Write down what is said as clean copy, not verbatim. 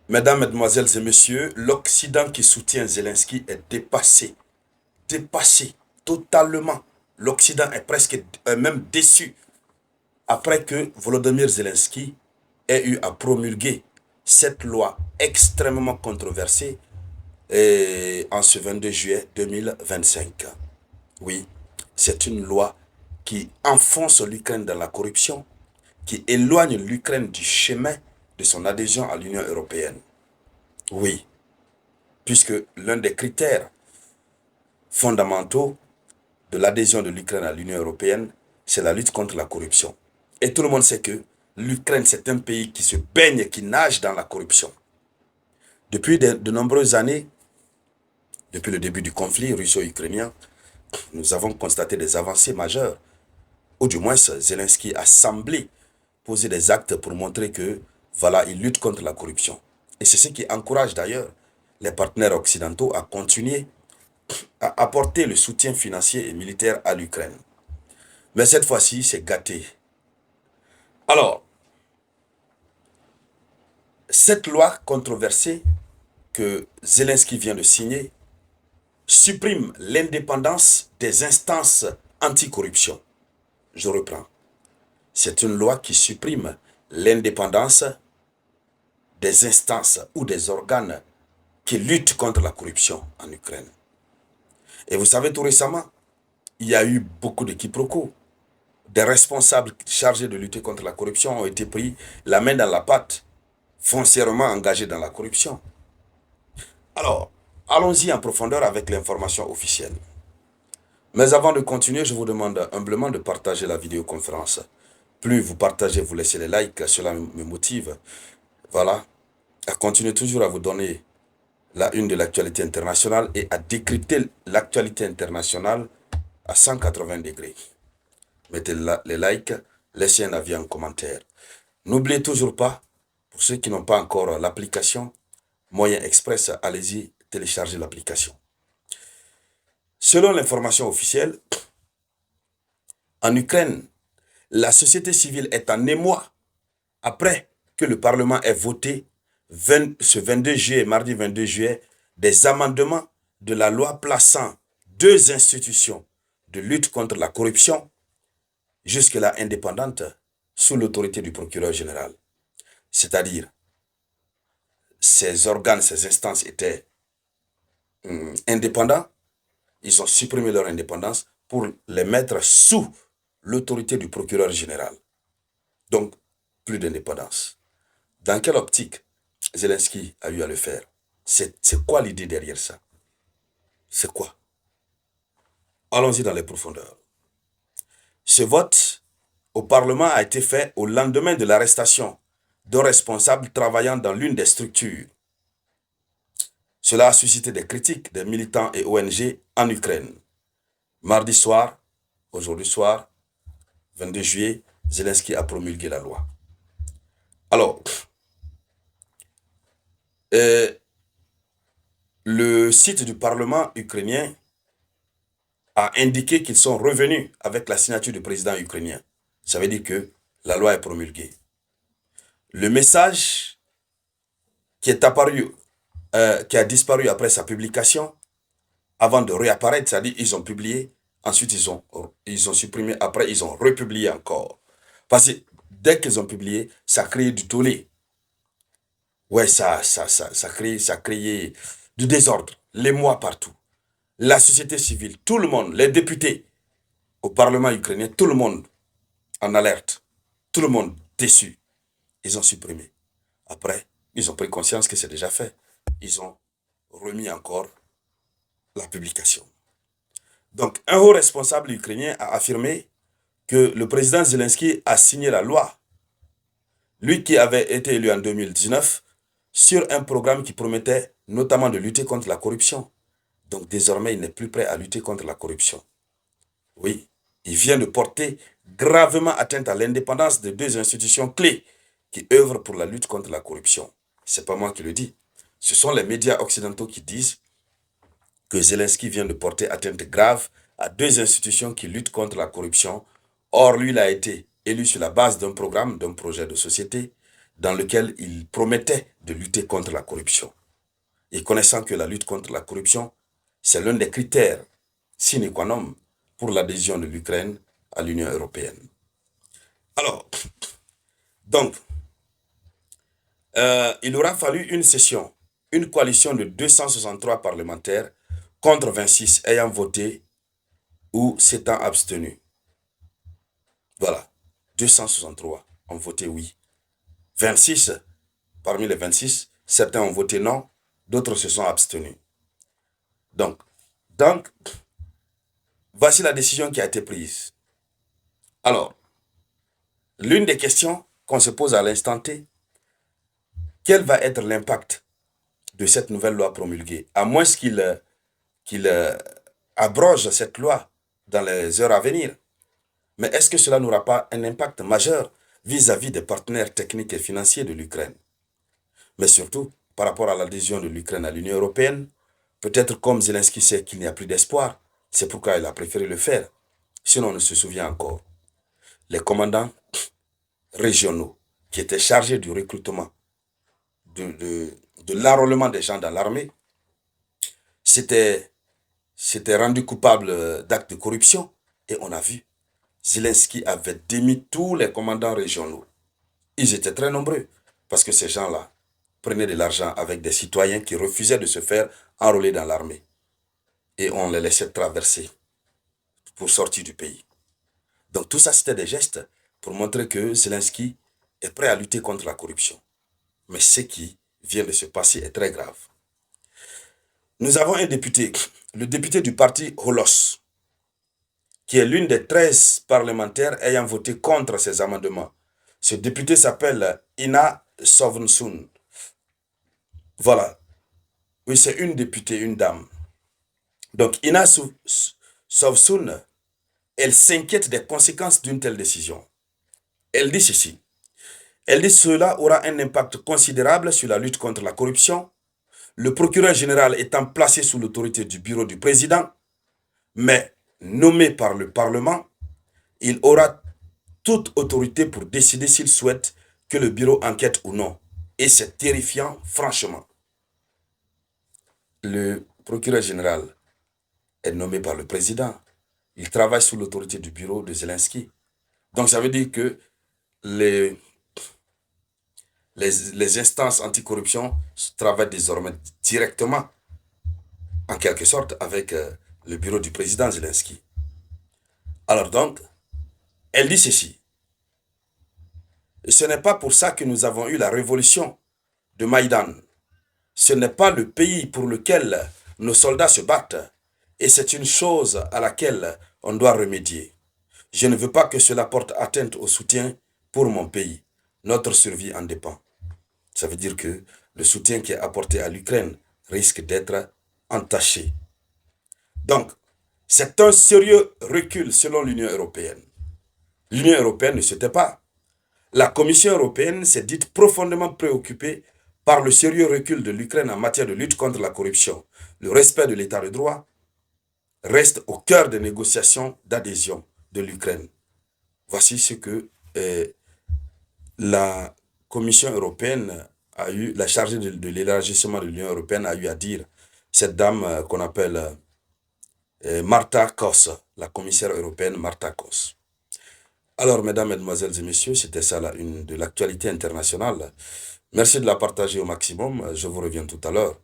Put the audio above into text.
Mesdames, Mesdemoiselles et Messieurs, l'Occident qui soutient Zelensky est dépassé, dépassé, totalement. L'Occident est presque même déçu après que Volodymyr Zelensky ait eu à promulguer cette loi extrêmement controversée en ce 22 juillet 2025. Oui, c'est une loi qui enfonce l'Ukraine dans la corruption, qui éloigne l'Ukraine du chemin de son adhésion à l'Union européenne. Oui, puisque l'un des critères fondamentaux de l'adhésion de l'Ukraine à l'Union européenne, c'est la lutte contre la corruption. Et tout le monde sait que l'Ukraine, c'est un pays qui se baigne, qui nage dans la corruption. Depuis de nombreuses années, depuis le début du conflit russo-ukrainien, nous avons constaté des avancées majeures, ou du moins Zelensky a semblé poser des actes pour montrer que, voilà, il lutte contre la corruption. Et c'est ce qui encourage d'ailleurs les partenaires occidentaux à continuer à apporter le soutien financier et militaire à l'Ukraine. Mais cette fois-ci, c'est gâté. Alors, cette loi controversée que Zelensky vient de signer supprime l'indépendance des instances anticorruption. Je reprends. C'est une loi qui supprime l'indépendance des instances ou des organes qui luttent contre la corruption en Ukraine. Et vous savez, tout récemment, il y a eu beaucoup de quiproquos. Des responsables chargés de lutter contre la corruption ont été pris la main dans la pâte, foncièrement engagés dans la corruption. Alors, allons-y en profondeur avec l'information officielle. Mais avant de continuer, je vous demande humblement de partager la vidéoconférence. Plus vous partagez, vous laissez les likes, cela me motive. Voilà, à continuer toujours à vous donner la une de l'actualité internationale et à décrypter l'actualité internationale à 180 degrés. Mettez les likes, laissez un avis en commentaire. N'oubliez toujours pas, pour ceux qui n'ont pas encore l'application Moyen Express, allez-y, téléchargez l'application. Selon l'information officielle, en Ukraine, la société civile est en émoi après que le Parlement ait voté ce 22 juillet, mardi 22 juillet, des amendements de la loi plaçant deux institutions de lutte contre la corruption, jusque-là indépendantes, sous l'autorité du procureur général. C'est-à-dire, ces organes, ces instances étaient indépendants, ils ont supprimé leur indépendance pour les mettre sous l'autorité du procureur général. Donc, plus d'indépendance. Dans quelle optique Zelensky a eu à le faire? C'est quoi l'idée derrière ça? C'est quoi? Allons-y dans les profondeurs. Ce vote au Parlement a été fait au lendemain de l'arrestation d'un responsable travaillant dans l'une des structures. Cela a suscité des critiques des militants et ONG en Ukraine. Mardi soir, aujourd'hui soir, 22 juillet, Zelensky a promulgué la loi. Alors, le site du Parlement ukrainien a indiqué qu'ils sont revenus avec la signature du président ukrainien. Ça veut dire que la loi est promulguée. Le message qui est apparu, qui a disparu après sa publication, avant de réapparaître, c'est-à-dire ils ont publié, ensuite ils ont supprimé, après ils ont republié encore. Parce que dès qu'ils ont publié, ça a créé du tollé. Ouais, ça a créé du désordre, l'émoi partout. La société civile, tout le monde, les députés au Parlement ukrainien, tout le monde en alerte, tout le monde déçu. Ils ont supprimé. Après, ils ont pris conscience que c'est déjà fait. Ils ont remis encore la publication. Donc, un haut responsable ukrainien a affirmé que le président Zelensky a signé la loi, lui qui avait été élu en 2019, sur un programme qui promettait notamment de lutter contre la corruption. Donc désormais, il n'est plus prêt à lutter contre la corruption. Oui, il vient de porter gravement atteinte à l'indépendance de deux institutions clés qui œuvrent pour la lutte contre la corruption. Ce n'est pas moi qui le dis. Ce sont les médias occidentaux qui disent que Zelensky vient de porter atteinte grave à deux institutions qui luttent contre la corruption. Or, lui, il a été élu sur la base d'un programme, d'un projet de société dans lequel il promettait de lutter contre la corruption. Et connaissant que la lutte contre la corruption, c'est l'un des critères sine qua non pour l'adhésion de l'Ukraine à l'Union européenne. Alors, donc, il aura fallu une session, une coalition de 263 parlementaires contre 26 ayant voté ou s'étant abstenus. Voilà, 263 ont voté oui. 26, parmi les 26, certains ont voté non, d'autres se sont abstenus. Donc, voici la décision qui a été prise. Alors, l'une des questions qu'on se pose à l'instant T, quel va être l'impact de cette nouvelle loi promulguée, à moins qu'il abroge cette loi dans les heures à venir. Mais est-ce que cela n'aura pas un impact majeur vis-à-vis des partenaires techniques et financiers de l'Ukraine? Mais surtout, par rapport à l'adhésion de l'Ukraine à l'Union européenne, peut-être comme Zelensky sait qu'il n'y a plus d'espoir, c'est pourquoi il a préféré le faire. Sinon, on ne se souvient encore. Les commandants régionaux qui étaient chargés du recrutement, de l'enrôlement des gens dans l'armée, s'étaient rendus coupables d'actes de corruption. Et on a vu, Zelensky avait démis tous les commandants régionaux. Ils étaient très nombreux, parce que ces gens-là prenaient de l'argent avec des citoyens qui refusaient de se faire enrôler dans l'armée. Et on les laissait traverser pour sortir du pays. Donc tout ça, c'était des gestes pour montrer que Zelensky est prêt à lutter contre la corruption. Mais ce qui vient de se passer est très grave. Nous avons un député, le député du parti Holos, qui est l'une des 13 parlementaires ayant voté contre ces amendements. Ce député s'appelle Ina Sovsun. Voilà. Oui, c'est une députée, une dame. Donc, Ina Sovsun, elle s'inquiète des conséquences d'une telle décision. Elle dit ceci. Elle dit cela aura un impact considérable sur la lutte contre la corruption, le procureur général étant placé sous l'autorité du bureau du président, mais nommé par le Parlement, il aura toute autorité pour décider s'il souhaite que le bureau enquête ou non. Et c'est terrifiant, franchement. Le procureur général est nommé par le président. Il travaille sous l'autorité du bureau de Zelensky. Donc ça veut dire que les instances anticorruption travaillent désormais directement, en quelque sorte, avec le bureau du président Zelensky. Alors donc, elle dit ceci. Ce n'est pas pour ça que nous avons eu la révolution de Maïdan. Ce n'est pas le pays pour lequel nos soldats se battent. Et c'est une chose à laquelle on doit remédier. Je ne veux pas que cela porte atteinte au soutien pour mon pays. Notre survie en dépend. Ça veut dire que le soutien qui est apporté à l'Ukraine risque d'être entaché. Donc, c'est un sérieux recul selon l'Union européenne. L'Union européenne ne se tait pas. La Commission européenne s'est dite profondément préoccupée par le sérieux recul de l'Ukraine en matière de lutte contre la corruption. Le respect de l'état de droit reste au cœur des négociations d'adhésion de l'Ukraine. Voici ce que la Commission européenne a eu, la chargée de l'élargissement de l'Union européenne a eu à dire. Cette dame qu'on appelle Marta Kos, la commissaire européenne Marta Kos. Alors, mesdames, mesdemoiselles et messieurs, c'était ça la une de l'actualité internationale. Merci de la partager au maximum. Je vous reviens tout à l'heure.